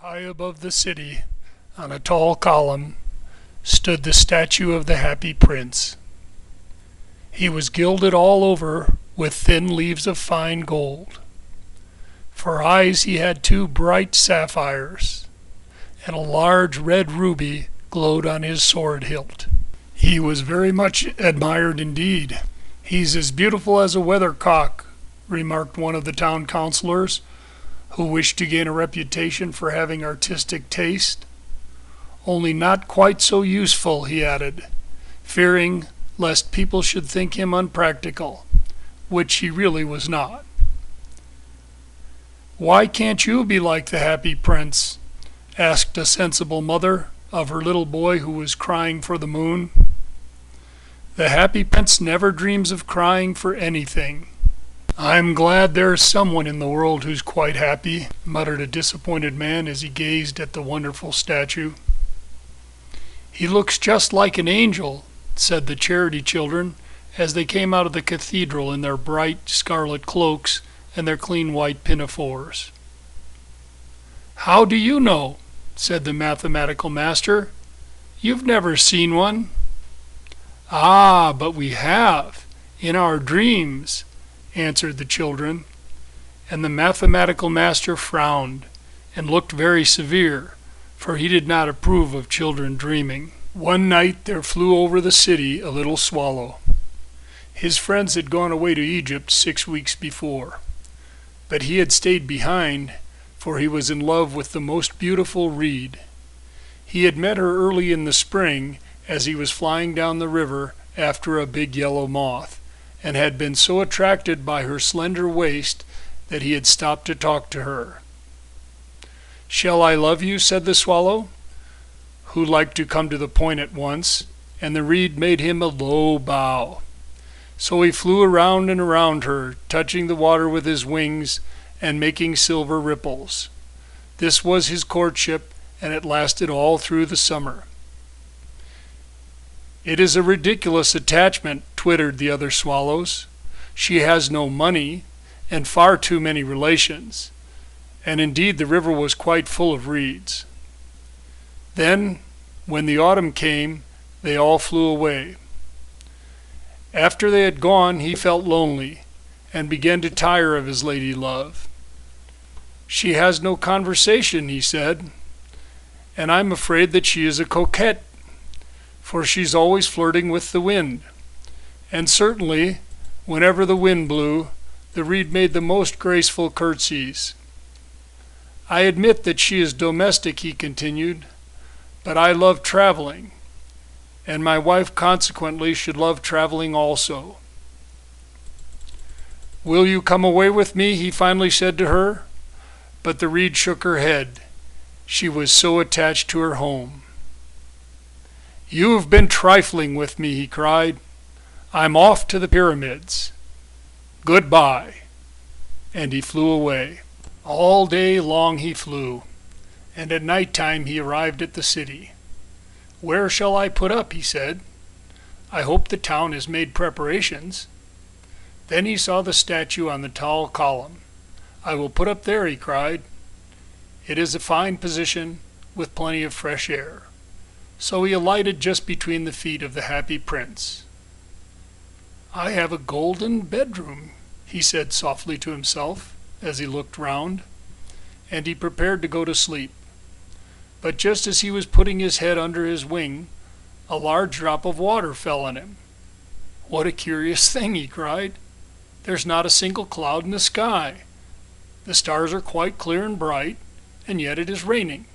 High above the city, on a tall column, stood the statue of the Happy Prince. He was gilded all over with thin leaves of fine gold. For eyes he had two bright sapphires, and a large red ruby glowed on his sword hilt. He was very much admired indeed. "He's as beautiful as a weathercock," remarked one of the town councilors, who wished to gain a reputation for having artistic taste. "Only not quite so useful," he added, fearing lest people should think him unpractical, which he really was not. "Why can't you be like the Happy Prince?" asked a sensible mother of her little boy who was crying for the moon. "The Happy Prince never dreams of crying for anything." "I'm glad there's someone in the world who's quite happy," muttered a disappointed man as he gazed at the wonderful statue. "He looks just like an angel," said the charity children as they came out of the cathedral in their bright scarlet cloaks and their clean white pinafores. "How do you know?" said the mathematical master. "You've never seen one." "Ah, but we have, in our dreams," answered the children, and the mathematical master frowned and looked very severe, for he did not approve of children dreaming. One night there flew over the city a little swallow. His friends had gone away to Egypt 6 weeks before, but he had stayed behind, for he was in love with the most beautiful reed. He had met her early in the spring as he was flying down the river after a big yellow moth, and had been so attracted by her slender waist that he had stopped to talk to her. "Shall I love you?" said the swallow, who liked to come to the point at once, and the reed made him a low bow. So he flew around and around her, touching the water with his wings and making silver ripples. This was his courtship, and it lasted all through the summer. "It is a ridiculous attachment," twittered the other swallows. "She has no money, and far too many relations." And indeed the river was quite full of reeds. Then, when the autumn came, they all flew away. After they had gone, he felt lonely, and began to tire of his lady love. "She has no conversation," he said, "and I'm afraid that she is a coquette, for she's always flirting with the wind. And certainly, whenever the wind blew, the reed made the most graceful curtsies. I admit that she is domestic," he continued, "but I love traveling, and my wife consequently should love traveling also. Will you come away with me?" he finally said to her, but the reed shook her head. She was so attached to her home. "You've been trifling with me," he cried. "I'm off to the pyramids. Goodbye." And he flew away. All day long he flew, and at night time he arrived at the city. "Where shall I put up?" he said. "I hope the town has made preparations." Then he saw the statue on the tall column. "I will put up there," he cried. "It is a fine position, with plenty of fresh air." So he alighted just between the feet of the Happy Prince. "I have a golden bedroom," he said softly to himself as he looked round, and he prepared to go to sleep. But just as he was putting his head under his wing, a large drop of water fell on him. "What a curious thing," he cried. "There's not a single cloud in the sky. The stars are quite clear and bright, and yet it is raining.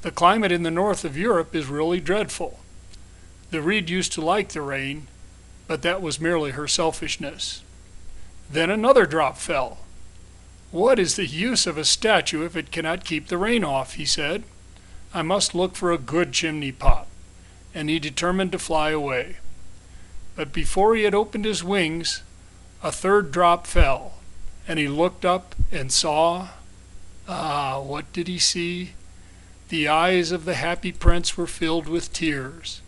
The climate in the north of Europe is really dreadful. The reed used to like the rain, but that was merely her selfishness." Then another drop fell. "What is the use of a statue if it cannot keep the rain off?" he said. "I must look for a good chimney pot." And he determined to fly away. But before he had opened his wings, a third drop fell, and he looked up and saw... what did he see? The eyes of the Happy Prince were filled with tears,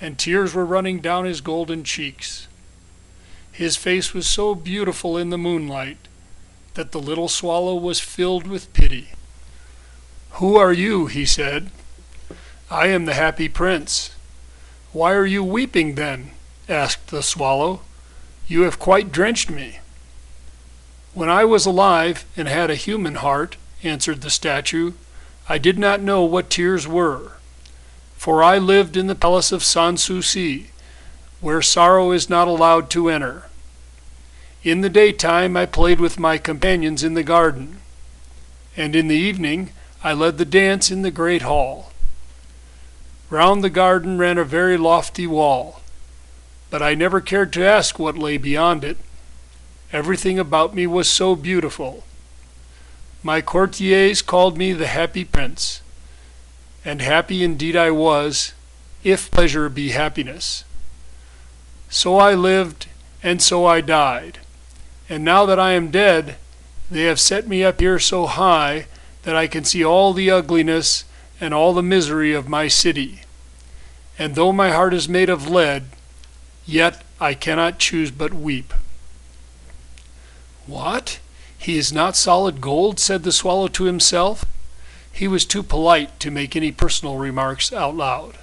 and tears were running down his golden cheeks. His face was so beautiful in the moonlight that the little swallow was filled with pity. "Who are you?" he said. "I am the Happy Prince." "Why are you weeping then?" asked the swallow. "You have quite drenched me." "When I was alive and had a human heart," answered the statue, "I did not know what tears were. For I lived in the palace of Sans-Souci, where sorrow is not allowed to enter. In the daytime I played with my companions in the garden, and in the evening I led the dance in the great hall. Round the garden ran a very lofty wall, but I never cared to ask what lay beyond it. Everything about me was so beautiful. My courtiers called me the Happy Prince, and happy indeed I was, if pleasure be happiness. So I lived, and so I died, and now that I am dead, they have set me up here so high that I can see all the ugliness and all the misery of my city. And though my heart is made of lead, yet I cannot choose but weep." "What? He is not solid gold?" said the swallow to himself. He was too polite to make any personal remarks out loud.